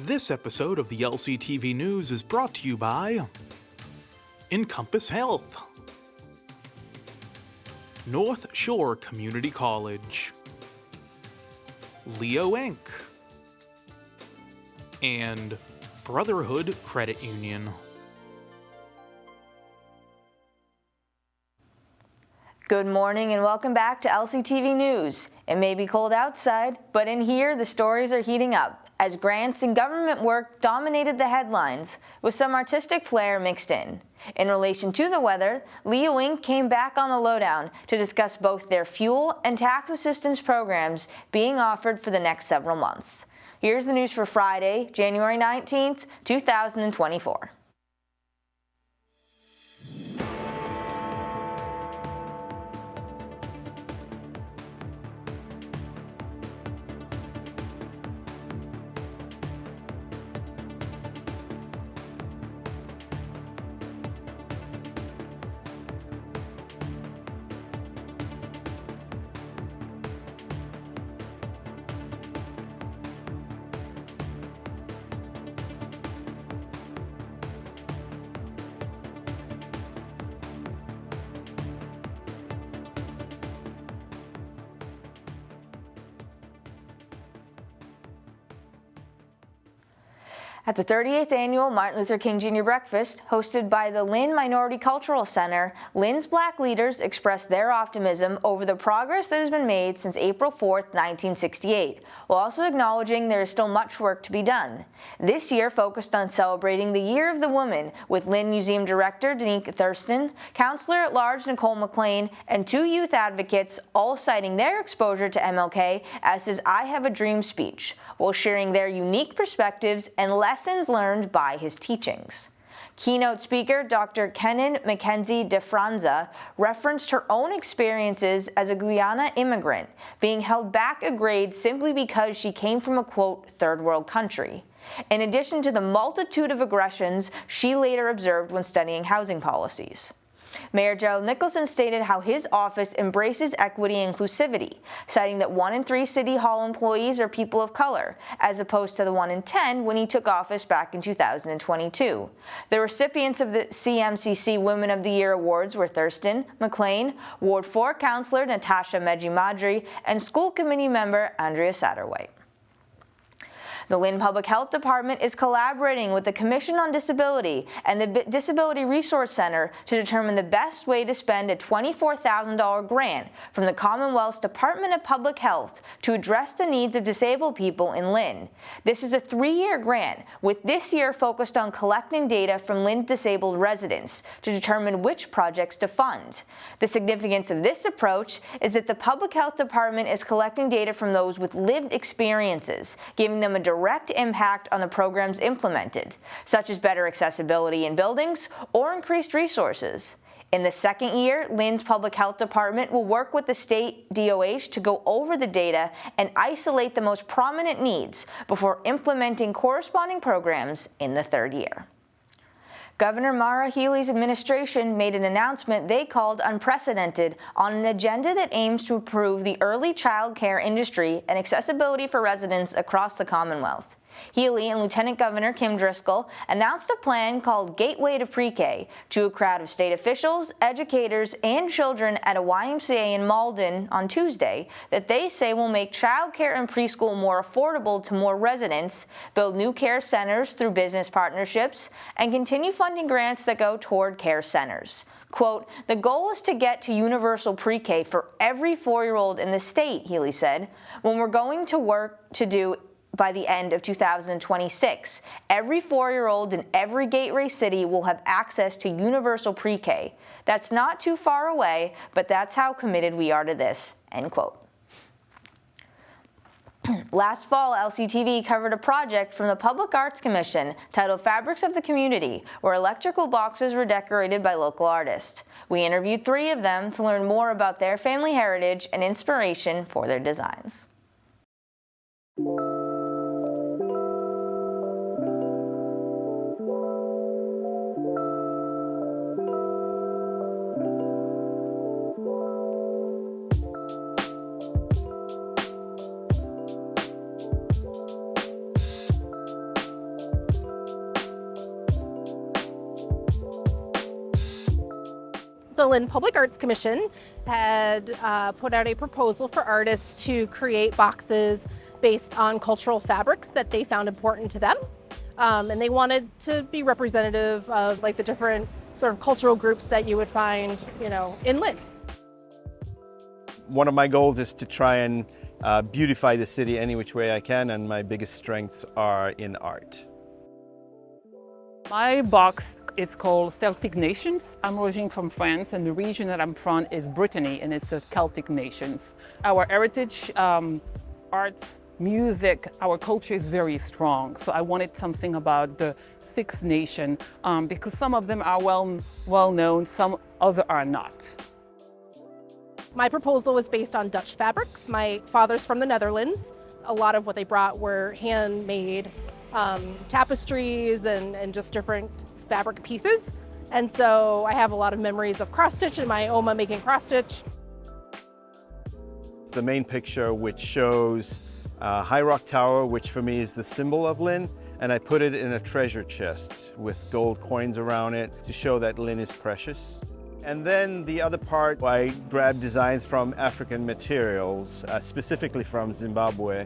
This episode of the LCTV News is brought to you by Encompass Health, North Shore Community College, Leo Inc., and Brotherhood Credit Union. Good morning and welcome back to LCTV News. It may be cold outside, but in here the stories are heating up as grants and government work dominated the headlines, with some artistic flair mixed in. In relation to the weather, Leo Inc. came back on the lowdown to discuss both their fuel and tax assistance programs being offered for the next several months. Here's the news for Friday, January 19th, 2024. At the 38th Annual Martin Luther King Jr. Breakfast, hosted by the Lynn Minority Cultural Center, Lynn's Black leaders expressed their optimism over the progress that has been made since April 4, 1968, while also acknowledging there is still much work to be done. This year focused on celebrating the Year of the Woman, with Lynn Museum Director Dani Thurston, Counselor at Large Nicole McLean, and two youth advocates all citing their exposure to MLK as his I Have a Dream speech, while sharing their unique perspectives and lessons learned by his teachings. Keynote speaker Dr. Kenan Mackenzie DeFranza referenced her own experiences as a Guyana immigrant, being held back a grade simply because she came from a, quote, third world country, in addition to the multitude of aggressions she later observed when studying housing policies. Mayor Gerald Nicholson stated how his office embraces equity and inclusivity, citing that 1 in 3 City Hall employees are people of color, as opposed to the 1 in 10 when he took office back in 2022. The recipients of the CMCC Women of the Year Awards were Thurston, McLean, Ward 4 Councillor Natasha Meji-Madri, and School Committee member Andrea Satterwhite. The Lynn Public Health Department is collaborating with the Commission on Disability and the Disability Resource Center to determine the best way to spend a $24,000 grant from the Commonwealth's Department of Public Health to address the needs of disabled people in Lynn. This is a 3-year grant, with this year focused on collecting data from Lynn's disabled residents to determine which projects to fund. The significance of this approach is that the Public Health Department is collecting data from those with lived experiences, giving them a direct impact on the programs implemented, such as better accessibility in buildings or increased resources. In the second year, Lynn's Public Health Department will work with the state DOH to go over the data and isolate the most prominent needs before implementing corresponding programs in the third year. Governor Maura Healey's administration made an announcement they called unprecedented on an agenda that aims to improve the early child care industry and accessibility for residents across the Commonwealth. Healey and Lieutenant Governor Kim Driscoll announced a plan called Gateway to Pre-K to a crowd of state officials, educators, and children at a YMCA in Malden on Tuesday that they say will make child care and preschool more affordable to more residents, build new care centers through business partnerships, and continue funding grants that go toward care centers. Quote, "The goal is to get to universal pre-K for every 4-year-old in the state," Healey said, "when we're going to work to do by the end of 2026. Every 4-year-old in every gateway city will have access to universal pre-K. That's not too far away, but that's how committed we are to this," end quote. Last fall, LCTV covered a project from the Public Arts Commission titled Fabrics of the Community, where electrical boxes were decorated by local artists. We interviewed 3 of them to learn more about their family heritage and inspiration for their designs. The Lynn Public Arts Commission had put out a proposal for artists to create boxes based on cultural fabrics that they found important to them. And they wanted to be representative of like the different sort of cultural groups that you would find, in Lynn. One of my goals is to try and beautify the city any which way I can, and my biggest strengths are in art. My box is called Celtic Nations. I'm originally from France, and the region that I'm from is Brittany, and it's the Celtic nations. Our heritage, arts, music, our culture is very strong. So I wanted something about the Six Nations because some of them are well known, some other are not. My proposal was based on Dutch fabrics. My father's from the Netherlands. A lot of what they brought were handmade tapestries and just different fabric pieces. And so I have a lot of memories of cross stitch and my Oma making cross stitch. The main picture, which shows High Rock Tower, which for me is the symbol of Lynn, and I put it in a treasure chest with gold coins around it to show that Lynn is precious. And then the other part, I grabbed designs from African materials, specifically from Zimbabwe.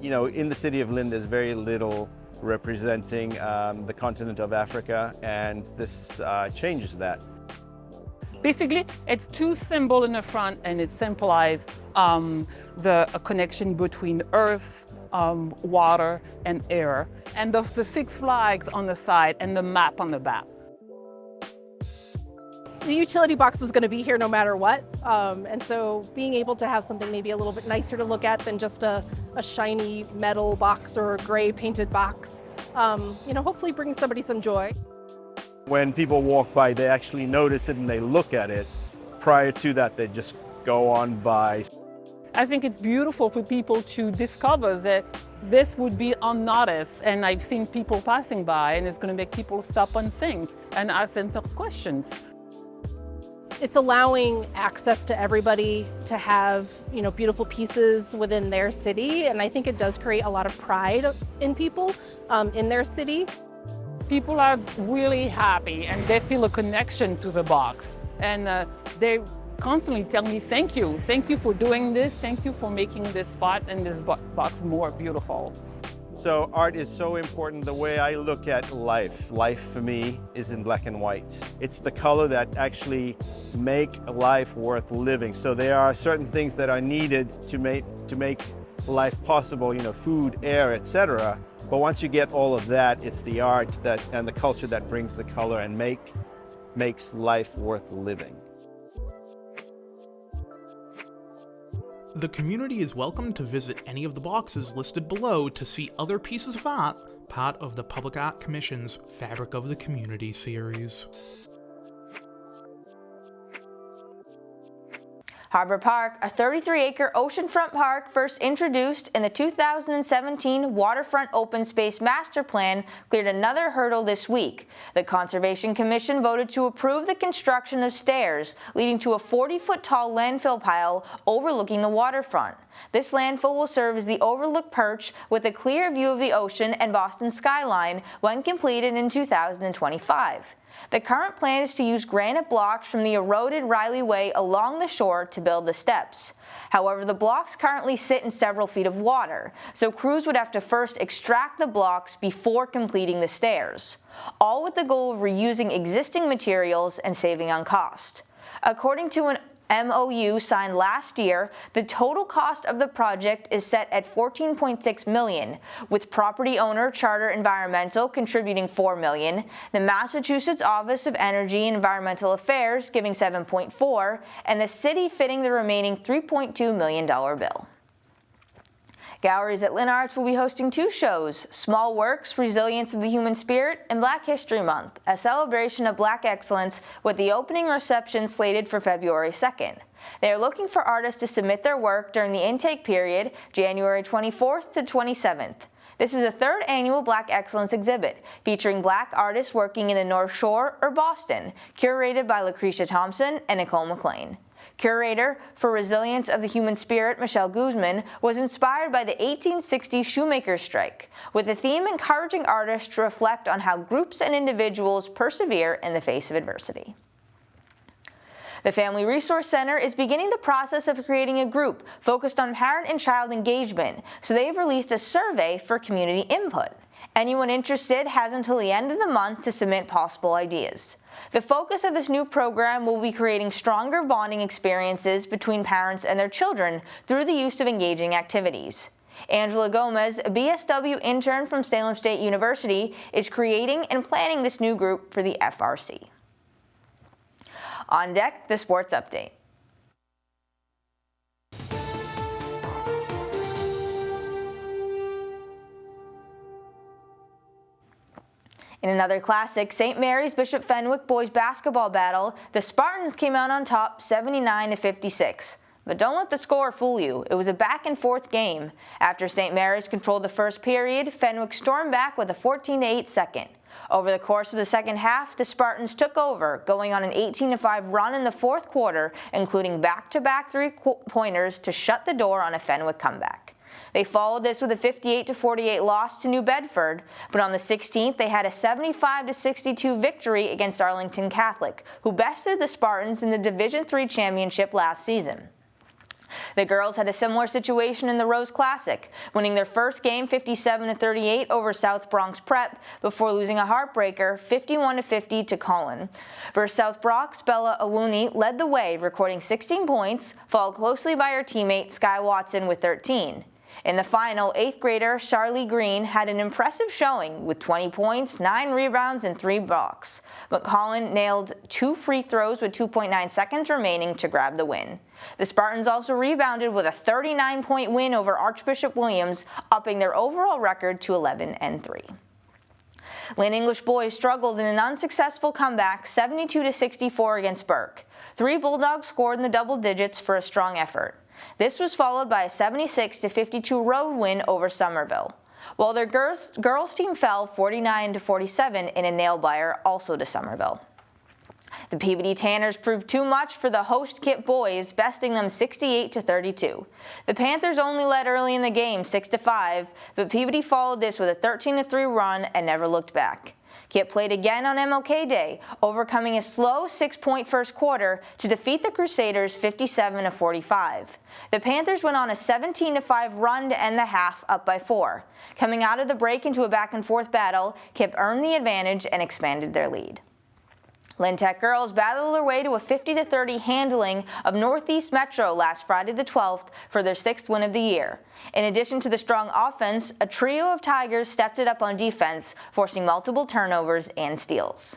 In the city of Lynn, there's very little representing the continent of Africa, and this changes that. Basically, it's two symbols in the front, and it symbolizes a connection between earth, water, and air, and the six flags on the side and the map on the back. The utility box was going to be here no matter what, and so being able to have something maybe a little bit nicer to look at than just a shiny metal box or a gray painted box, hopefully brings somebody some joy. When people walk by, they actually notice it and they look at it. Prior to that, they just go on by. I think it's beautiful for people to discover that this would be unnoticed, and I've seen people passing by, and it's going to make people stop and think and ask themselves questions. It's allowing access to everybody to have, beautiful pieces within their city, and I think it does create a lot of pride in people in their city. People are really happy, and they feel a connection to the box, and they constantly tell me, thank you for doing this, thank you for making this spot and this box more beautiful. So art is so important. The way I look at life for me is in black and white. It's the color that actually make life worth living. So there are certain things that are needed to make life possible, food, air, etc. But once you get all of that, it's the art and the culture that brings the color and makes life worth living. The community is welcome to visit any of the boxes listed below to see other pieces of art, part of the Public Art Commission's Fabric of the Community series. Harbor Park, a 33-acre oceanfront park first introduced in the 2017 Waterfront Open Space Master Plan, cleared another hurdle this week. The Conservation Commission voted to approve the construction of stairs, leading to a 40-foot-tall landfill pile overlooking the waterfront. This landfill will serve as the overlook perch with a clear view of the ocean and Boston skyline when completed in 2025. The current plan is to use granite blocks from the eroded Riley Way along the shore to build the steps. However, the blocks currently sit in several feet of water, so crews would have to first extract the blocks before completing the stairs, all with the goal of reusing existing materials and saving on cost. According to an MOU signed last year, the total cost of the project is set at $14.6 million, with property owner Charter Environmental contributing $4 million, the Massachusetts Office of Energy and Environmental Affairs giving $7.4, and the city fitting the remaining $3.2 million bill. Galleries at Lynn Arts will be hosting two shows, Small Works, Resilience of the Human Spirit, and Black History Month, a celebration of Black excellence with the opening reception slated for February 2nd. They are looking for artists to submit their work during the intake period, January 24th to 27th. This is the third annual Black Excellence exhibit, featuring Black artists working in the North Shore or Boston, curated by Lucretia Thompson and Nicole McLean. Curator for Resilience of the Human Spirit, Michelle Guzman, was inspired by the 1860 shoemakers strike, with the theme encouraging artists to reflect on how groups and individuals persevere in the face of adversity. The Family Resource Center is beginning the process of creating a group focused on parent and child engagement, so they've released a survey for community input. Anyone interested has until the end of the month to submit possible ideas. The focus of this new program will be creating stronger bonding experiences between parents and their children through the use of engaging activities. Angela Gomez, a BSW intern from Salem State University, is creating and planning this new group for the FRC. On deck, the sports update. In another classic, St. Mary's Bishop Fenwick boys basketball battle, the Spartans came out on top 79-56. But don't let the score fool you. It was a back-and-forth game. After St. Mary's controlled the first period, Fenwick stormed back with a 14-8 second. Over the course of the second half, the Spartans took over, going on an 18-5 run in the fourth quarter, including back-to-back three-pointers to shut the door on a Fenwick comeback. They followed this with a 58-48 loss to New Bedford, but on the 16th they had a 75-62 victory against Arlington Catholic, who bested the Spartans in the Division III championship last season. The girls had a similar situation in the Rose Classic, winning their first game 57-38 over South Bronx Prep before losing a heartbreaker 51-50 to Cullen. Versus South Bronx, Bella Awuni led the way, recording 16 points, followed closely by her teammate Sky Watson with 13. In the final, 8th grader Charlie Green had an impressive showing with 20 points, 9 rebounds, and 3 blocks. But Colin nailed 2 free throws with 2.9 seconds remaining to grab the win. The Spartans also rebounded with a 39-point win over Archbishop Williams, upping their overall record to 11-3. Lynn English boys struggled in an unsuccessful comeback 72-64 against Burke. 3 Bulldogs scored in the double digits for a strong effort. This was followed by a 76-52 road win over Somerville, while their girls team fell 49-47 in a nail-biter also to Somerville. The Peabody Tanners proved too much for the host Kip boys, besting them 68-32. The Panthers only led early in the game 6-5, but Peabody followed this with a 13-3 run and never looked back. Kip played again on MLK Day, overcoming a slow 6-point first quarter to defeat the Crusaders 57-45. The Panthers went on a 17-5 run to end the half, up by 4. Coming out of the break into a back-and-forth battle, Kip earned the advantage and expanded their lead. Lynn Tech girls battled their way to a 50-30 handling of Northeast Metro last Friday the 12th for their 6th win of the year. In addition to the strong offense, a trio of Tigers stepped it up on defense, forcing multiple turnovers and steals.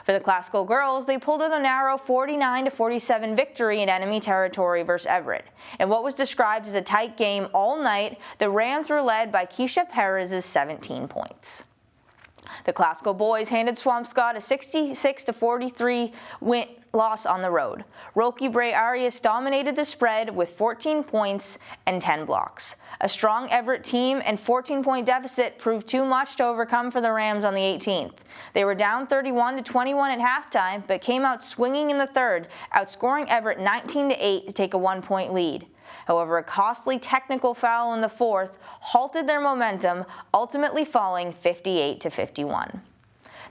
For the Classical girls, they pulled out a narrow 49-47 victory in enemy territory versus Everett. In what was described as a tight game all night, the Rams were led by Keisha Perez's 17 points. The Classical boys handed Swampscott a 66-43 loss on the road. Roki Bray Arias dominated the spread with 14 points and 10 blocks. A strong Everett team and 14-point deficit proved too much to overcome for the Rams on the 18th. They were down 31-21 at halftime, but came out swinging in the third, outscoring Everett 19-8 to take a 1-point lead. However, a costly technical foul in the fourth halted their momentum, ultimately falling 58-51.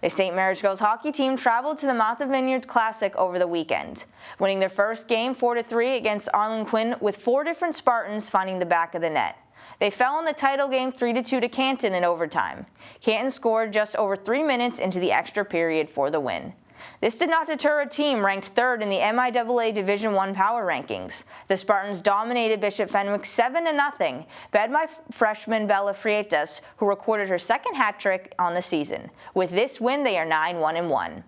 The St. Mary's girls hockey team traveled to the Martha Vineyards Classic over the weekend, winning their first game 4-3 against Arlen Quinn with 4 different Spartans finding the back of the net. They fell in the title game 3-2 to Canton in overtime. Canton scored just over 3 minutes into the extra period for the win. This did not deter a team ranked 3rd in the MIAA Division I power rankings. The Spartans dominated Bishop Fenwick 7-0, led by freshman Bella Freitas, who recorded her 2nd hat trick on the season. With this win, they are 9-1-1.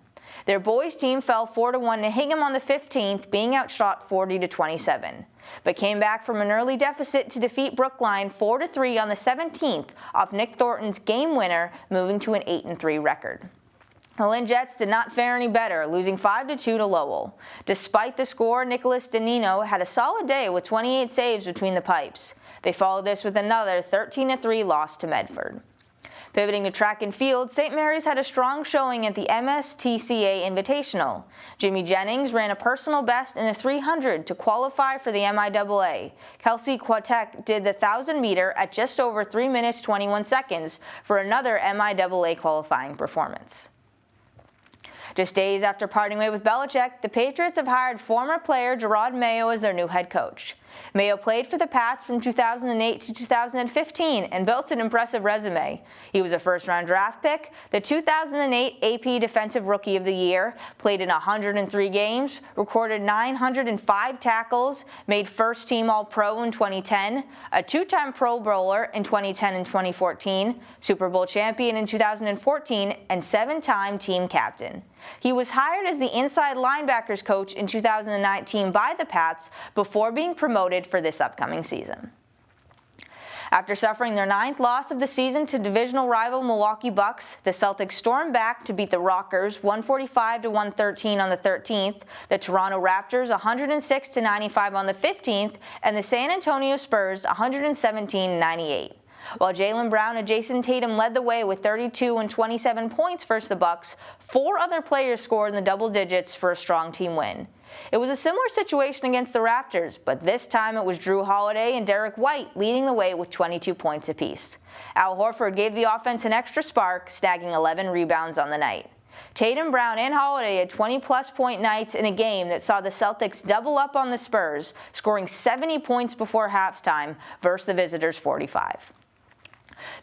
Their boys team fell 4-1 to Hingham on the 15th, being outshot 40-27, but came back from an early deficit to defeat Brookline 4-3 on the 17th off Nick Thornton's game winner, moving to an 8-3 record. The Lynn Jets did not fare any better, losing 5-2 to Lowell. Despite the score, Nicholas Danino had a solid day with 28 saves between the pipes. They followed this with another 13-3 loss to Medford. Pivoting to track and field, St. Mary's had a strong showing at the MSTCA Invitational. Jimmy Jennings ran a personal best in the 300 to qualify for the MIAA. Kelsey Quatek did the 1,000-meter at just over 3 minutes 21 seconds for another MIAA qualifying performance. Just days after parting way with Belichick, the Patriots have hired former player Gerard Mayo as their new head coach. Mayo played for the Pats from 2008 to 2015 and built an impressive resume. He was a first-round draft pick, the 2008 AP Defensive Rookie of the Year, played in 103 games, recorded 905 tackles, made first-team All-Pro in 2010, a two-time Pro Bowler in 2010 and 2014, Super Bowl champion in 2014, and seven-time team captain. He was hired as the inside linebackers coach in 2019 by the Pats before being promoted for this upcoming season. After suffering their 9th loss of the season to divisional rival Milwaukee Bucks, the Celtics stormed back to beat the Rockers 145-113 on the 13th, the Toronto Raptors 106-95 on the 15th, and the San Antonio Spurs 117-98. While Jaylen Brown and Jason Tatum led the way with 32 and 27 points versus the Bucks, 4 other players scored in the double digits for a strong team win. It was a similar situation against the Raptors, but this time it was Drew Holiday and Derek White leading the way with 22 points apiece. Al Horford gave the offense an extra spark, snagging 11 rebounds on the night. Tatum, Brown, and Holiday had 20-plus point nights in a game that saw the Celtics double up on the Spurs, scoring 70 points before halftime versus the visitors' 45.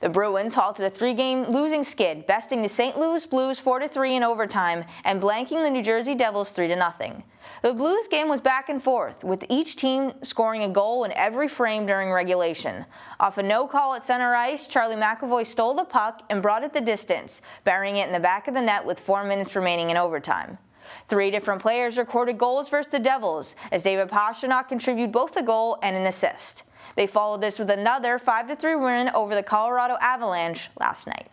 The Bruins halted a 3-game losing skid, besting the St. Louis Blues 4-3 in overtime and blanking the New Jersey Devils 3-0. The Blues game was back and forth, with each team scoring a goal in every frame during regulation. Off a no call at center ice, Charlie McAvoy stole the puck and brought it the distance, burying it in the back of the net with 4 minutes remaining in overtime. 3 different players recorded goals versus the Devils, as David Pastrnak contributed both a goal and an assist. They followed this with another 5-3 win over the Colorado Avalanche last night.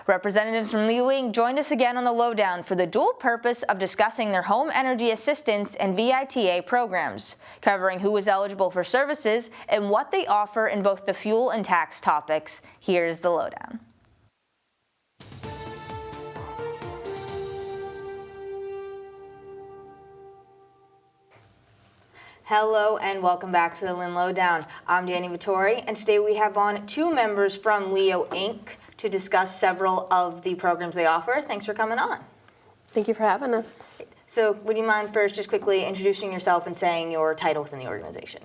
Representatives from Lee Wing joined us again on the Lowdown for the dual purpose of discussing their home energy assistance and VITA programs, covering who is eligible for services and what they offer in both the fuel and tax topics. Here's the Lowdown. Hello and welcome back to the Lynn Lowdown. I'm Dani Vittori, and today we have on 2 members from Leo Inc. to discuss several of the programs they offer. Thanks for coming on. Thank you for having us. So would you mind first just quickly introducing yourself and saying your title within the organization?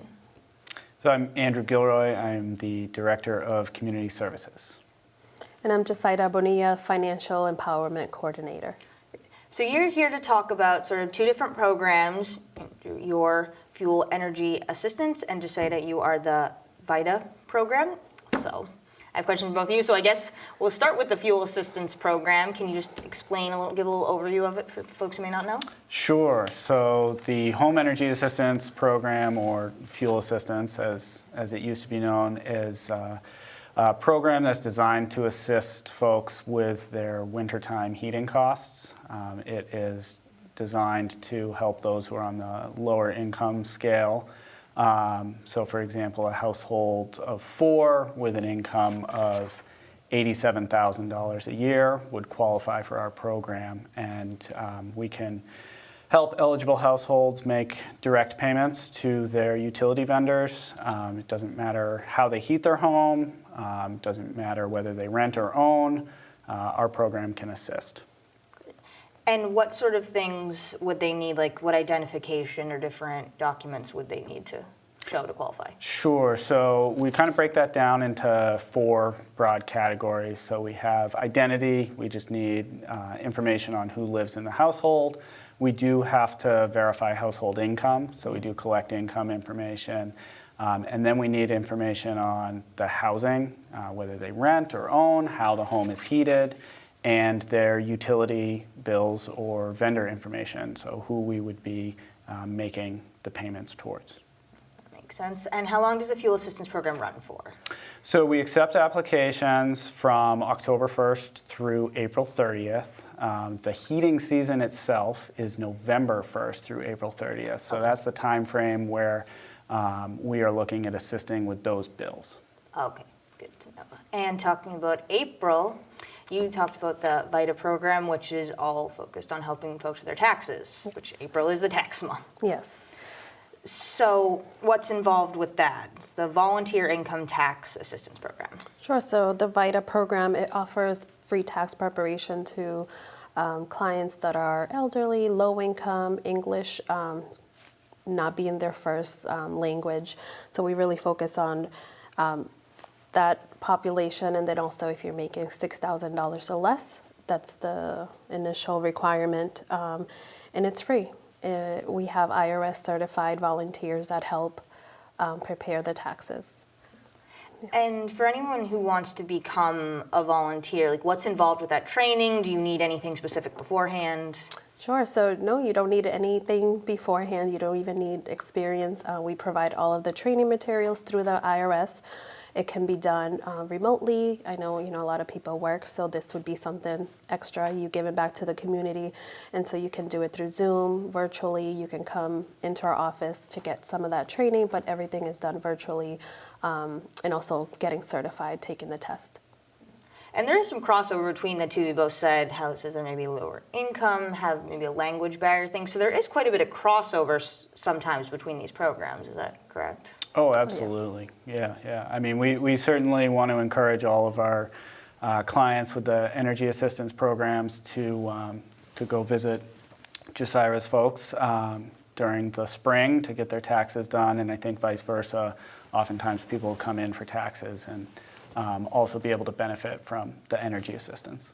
So I'm Andrew Gilroy. I'm the Director of Community Services. And I'm Yetzaria Bonilla, Financial Empowerment Coordinator. So you're here to talk about sort of 2 different programs, your fuel energy assistance, and just say that you are the VITA program. So I have questions for both of you. So I guess we'll start with the fuel assistance program. Can you just explain give a little overview of it for folks who may not know? Sure. So the Home Energy Assistance Program, or fuel assistance as it used to be known, is a program that's designed to assist folks with their wintertime heating costs. It is designed to help those who are on the lower income scale. So for example, a household of 4 with an income of $87,000 a year would qualify for our program, and we can help eligible households make direct payments to their utility vendors. It doesn't matter how they heat their home, it doesn't matter whether they rent or own, our program can assist. And what sort of things would they need, like what identification or different documents would they need to show to qualify? Sure, so we kind of break that down into 4 broad categories. So we have identity, we just need information on who lives in the household. We do have to verify household income, so we do collect income information. And then we need information on the housing, whether they rent or own, how the home is heated, and their utility bills or vendor information, so who we would be making the payments towards. That makes sense. And how long does the fuel assistance program run for? So we accept applications from October 1st through April 30th. The heating season itself is November 1st through April 30th. So that's the time frame where we are looking at assisting with those bills. Okay, good to know. And talking about April, you talked about the VITA program, which is all focused on helping folks with their taxes, which April is the tax month. Yes. So what's involved with that? It's the Volunteer Income Tax Assistance Program. Sure. So the VITA program, it offers free tax preparation to clients that are elderly, low income, English not being their first language. So we really focus on that population, and then also if you're making $6,000 or less, that's the initial requirement, and it's free. We have IRS certified volunteers that help prepare the taxes. And for anyone who wants to become a volunteer, like what's involved with that training? Do you need anything specific beforehand? Sure, so no, you don't need anything beforehand. You don't even need experience. We provide all of the training materials through the IRS. It can be done remotely. I know, a lot of people work, so this would be something extra. You give it back to the community, and so you can do it through Zoom, virtually. You can come into our office to get some of that training, but everything is done virtually, and also getting certified, taking the test. And there is some crossover between the two. You both said how it says there may be lower income, have maybe a language barrier thing. So there is quite a bit of crossover sometimes between these programs. Is that correct? Oh, absolutely. Yeah. I mean, we certainly want to encourage all of our clients with the energy assistance programs to go visit Yetzaira's folks during the spring to get their taxes done, and I think vice versa. Oftentimes people come in for taxes and also be able to benefit from the energy assistance.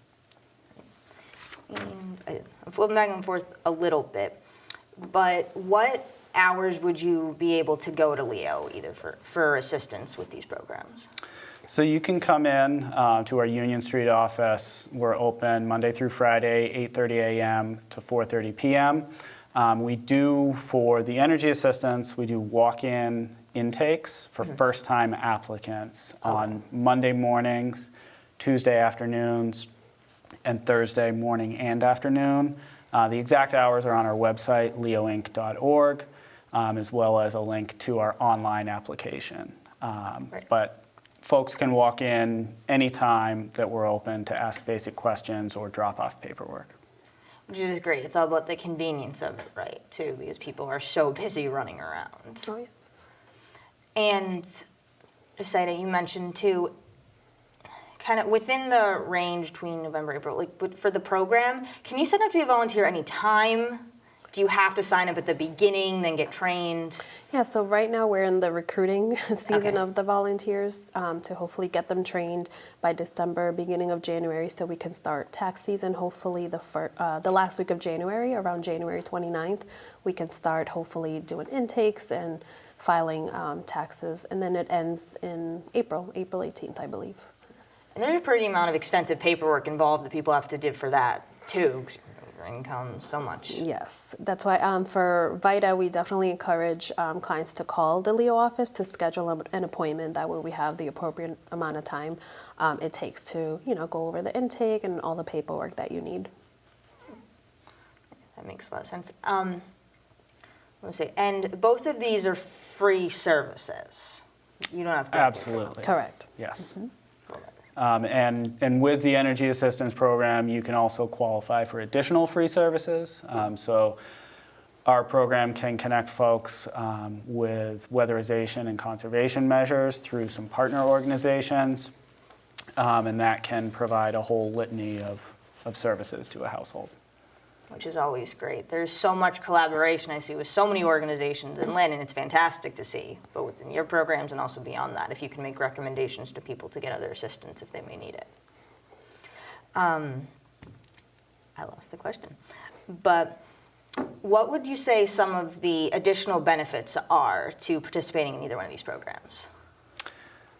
And I'm flipping back and forth a little bit, but what hours would you be able to go to Leo either for assistance with these programs? So you can come in to our Union Street office. We're open Monday through Friday, 8:30 a.m. to 4:30 p.m. We do, for the energy assistance, we do walk-in intakes for first-time applicants on Monday mornings, Tuesday afternoons, and Thursday morning and afternoon. The exact hours are on our website, leoinc.org, as well as a link to our online application. But folks can walk in anytime that we're open to ask basic questions or drop off paperwork. Which is great. It's all about the convenience of it, right, too, because people are so busy running around. Oh, yes. And Yetzaria, you mentioned too, kind of within the range between November and April, like but for the program, can you sign up to be a volunteer any time? Do you have to sign up at the beginning, then get trained? Yeah, so right now we're in the recruiting season of the volunteers to hopefully get them trained by December, beginning of January, so we can start tax season. Hopefully the last week of January, around January 29th, we can start hopefully doing intakes and filing taxes, and then it ends in April 18th, I believe. And there's a pretty amount of extensive paperwork involved that people have to do for that too, 'cause your income so much. Yes, that's why for VITA, we definitely encourage clients to call the Leo office to schedule an appointment. That way we have the appropriate amount of time it takes to, go over the intake and all the paperwork that you need. That makes a lot of sense. And both of these are free services. You don't have to. Absolutely. Correct. Yes. And with the Energy Assistance Program, you can also qualify for additional free services. So our program can connect folks with weatherization and conservation measures through some partner organizations, and that can provide a whole litany of services to a household. Which is always great. There's so much collaboration I see with so many organizations in Lynn, and it's fantastic to see, both within your programs and also beyond that, if you can make recommendations to people to get other assistance if they may need it. I lost the question. But what would you say some of the additional benefits are to participating in either one of these programs?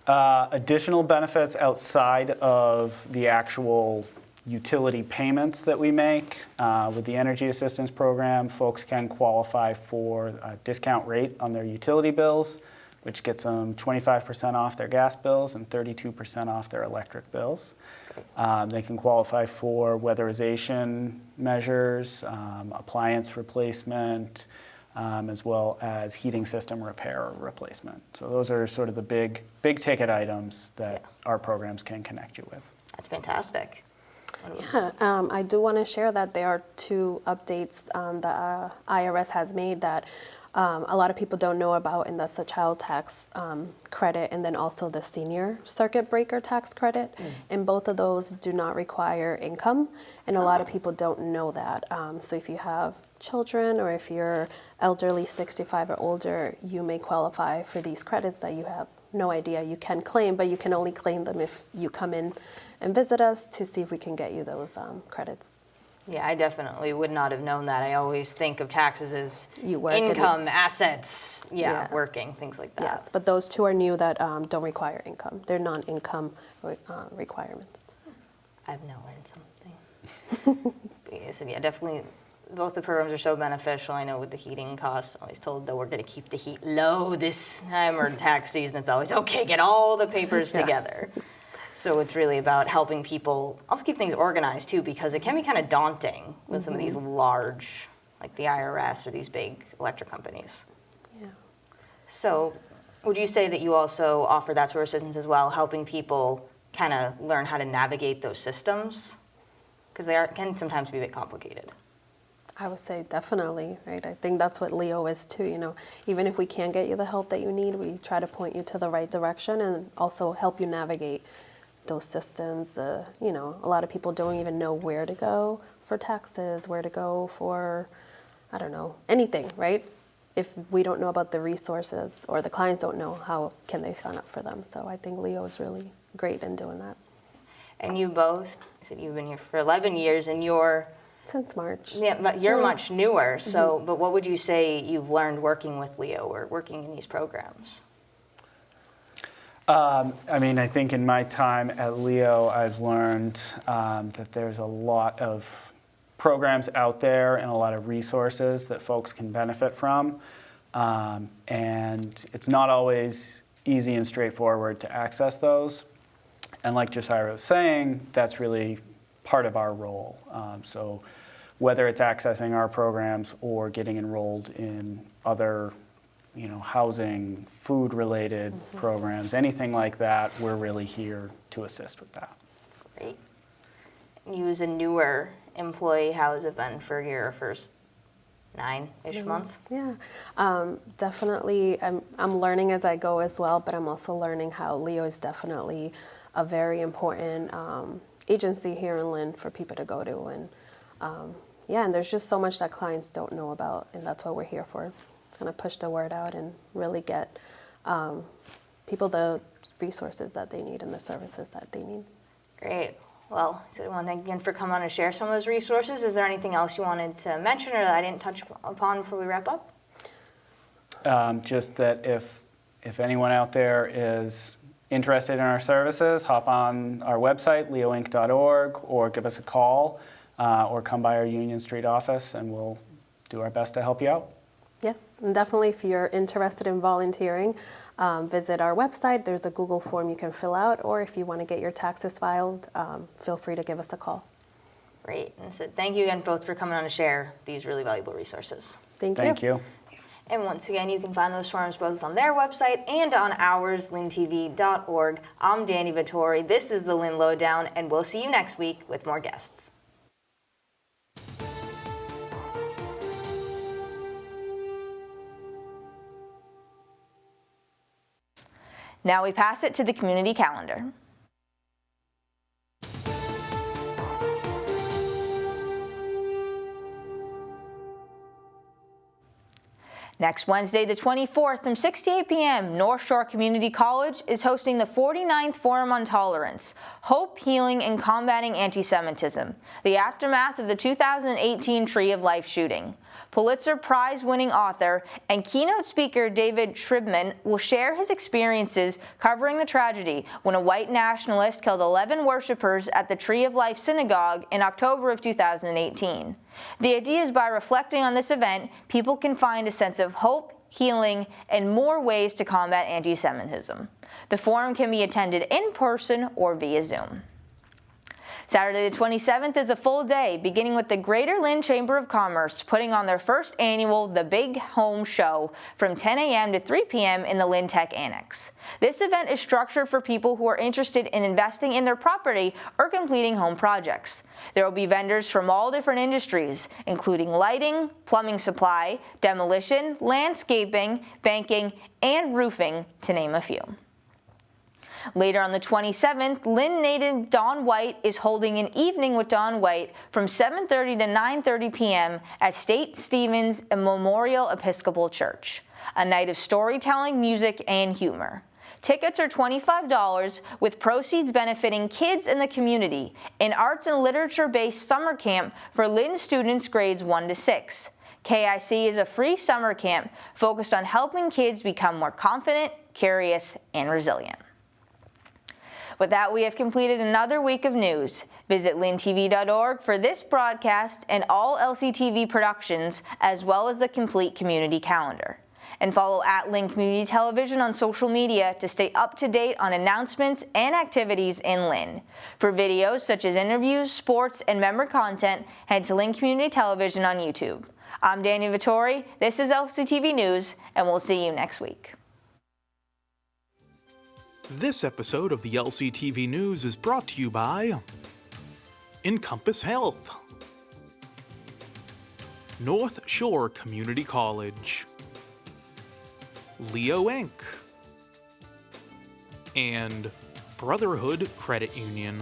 Additional benefits outside of the actual utility payments that we make. With the Energy Assistance Program, folks can qualify for a discount rate on their utility bills, which gets them 25% off their gas bills and 32% off their electric bills. They can qualify for weatherization measures, appliance replacement, as well as heating system repair or replacement. So those are sort of the big ticket items that our programs can connect you with. That's fantastic. Yeah, I do want to share that there are two updates the IRS has made that A lot of people don't know about, and that's the child tax credit, and then also the senior circuit breaker tax credit. And both of those do not require income, and a lot of people don't know that. So if you have children or if you're elderly, 65 or older, you may qualify for these credits that you have no idea you can claim, but you can only claim them if you come in and visit us to see if we can get you those credits. Yeah, I definitely would not have known that. I always think of taxes as You work income, assets, working, things like that. Yes, but those two are new that don't require income. They're non-income requirements. I've now learned something. So yeah, definitely, both the programs are so beneficial. I know with the heating costs, I always told that we're going to keep the heat low this time, or tax season, it's always, okay, get all the papers together. So it's really about helping people also keep things organized too, because it can be kind of daunting with some of these large, like the IRS or these big electric companies. Yeah. So would you say that you also offer that sort of assistance as well, helping people kind of learn how to navigate those systems? Because they can sometimes be a bit complicated. I would say definitely, right? I think that's what Leo is too, you know. Even if we can't get you the help that you need, we try to point you to the right direction and also help you navigate those systems. You know, a lot of people don't even know where to go for taxes, where to go for, I don't know, anything, right? If we don't know about the resources or the clients don't know, how can they sign up for them? So I think Leo is really great in doing that. And you both, so you've been here for 11 years and you're... Since March. Yeah, but you're much newer, so, but what would you say you've learned working with Leo or working in these programs? I mean, I think in my time at Leo, I've learned that there's a lot of programs out there and a lot of resources that folks can benefit from. And it's not always easy and straightforward to access those. And like Yetzaria was saying, that's really part of our role. So whether it's accessing our programs or getting enrolled in other, you know, housing, food-related programs, anything like that, we're really here to assist with that. Great. You as a newer employee, how has it been for your first 9-ish months? Yeah, definitely. I'm learning as I go as well, but I'm also learning how Leo is definitely a very important agency here in Lynn for people to go to. And and there's just so much that clients don't know about, and that's what we're here for. Kind of push the word out and really get people the resources that they need and the services that they need. Great. Well, so I want to thank you again for coming on and share some of those resources. Is there anything else you wanted to mention or that I didn't touch upon before we wrap up? Just that if anyone out there is interested in our services, hop on our website, leoinc.org, or give us a call, or come by our Union Street office, and we'll do our best to help you out. Yes, and definitely if you're interested in volunteering, visit our website. There's a Google form you can fill out, or if you want to get your taxes filed, feel free to give us a call. Great. And so thank you again both for coming on to share these really valuable resources. Thank you. And once again, you can find those forms both on their website and on ours, lyntv.org. I'm Dani Vittori. This is the Lynn Lowdown, and we'll see you next week with more guests. Now we pass it to the community calendar. Next Wednesday, the 24th, from 6 to 8 p.m., North Shore Community College is hosting the 49th Forum on Tolerance, Hope, Healing, and Combating Anti-Semitism, the aftermath of the 2018 Tree of Life shooting. Pulitzer Prize-winning author and keynote speaker David Shribman will share his experiences covering the tragedy when a white nationalist killed 11 worshipers at the Tree of Life Synagogue in October of 2018. The idea is by reflecting on this event, people can find a sense of hope, healing, and more ways to combat anti-Semitism. The forum can be attended in person or via Zoom. Saturday the 27th is a full day, beginning with the Greater Lynn Chamber of Commerce putting on their first annual The Big Home Show from 10 a.m. to 3 p.m. in the Lynn Tech Annex. This event is structured for people who are interested in investing in their property or completing home projects. There will be vendors from all different industries, including lighting, plumbing supply, demolition, landscaping, banking, and roofing, to name a few. Later on the 27th, Lynn native Dawn White is holding an evening with Dawn White from 7:30 to 9:30 p.m. at St. Stephen's Memorial Episcopal Church, a night of storytelling, music, and humor. Tickets are $25, with proceeds benefiting kids in the community, an arts and literature-based summer camp for Lynn students grades 1 to 6. KIC is a free summer camp focused on helping kids become more confident, curious, and resilient. With that, we have completed another week of news. Visit lyntv.org for this broadcast and all LCTV productions, as well as the complete community calendar. And follow @Lynn Community Television on social media to stay up to date on announcements and activities in Lynn. For videos such as interviews, sports, and member content, head to Lynn Community Television on YouTube. I'm Dani Vittori, this is LCTV News, and we'll see you next week. This episode of the LCTV News is brought to you by Encompass Health, North Shore Community College, Leo Inc., and Brotherhood Credit Union.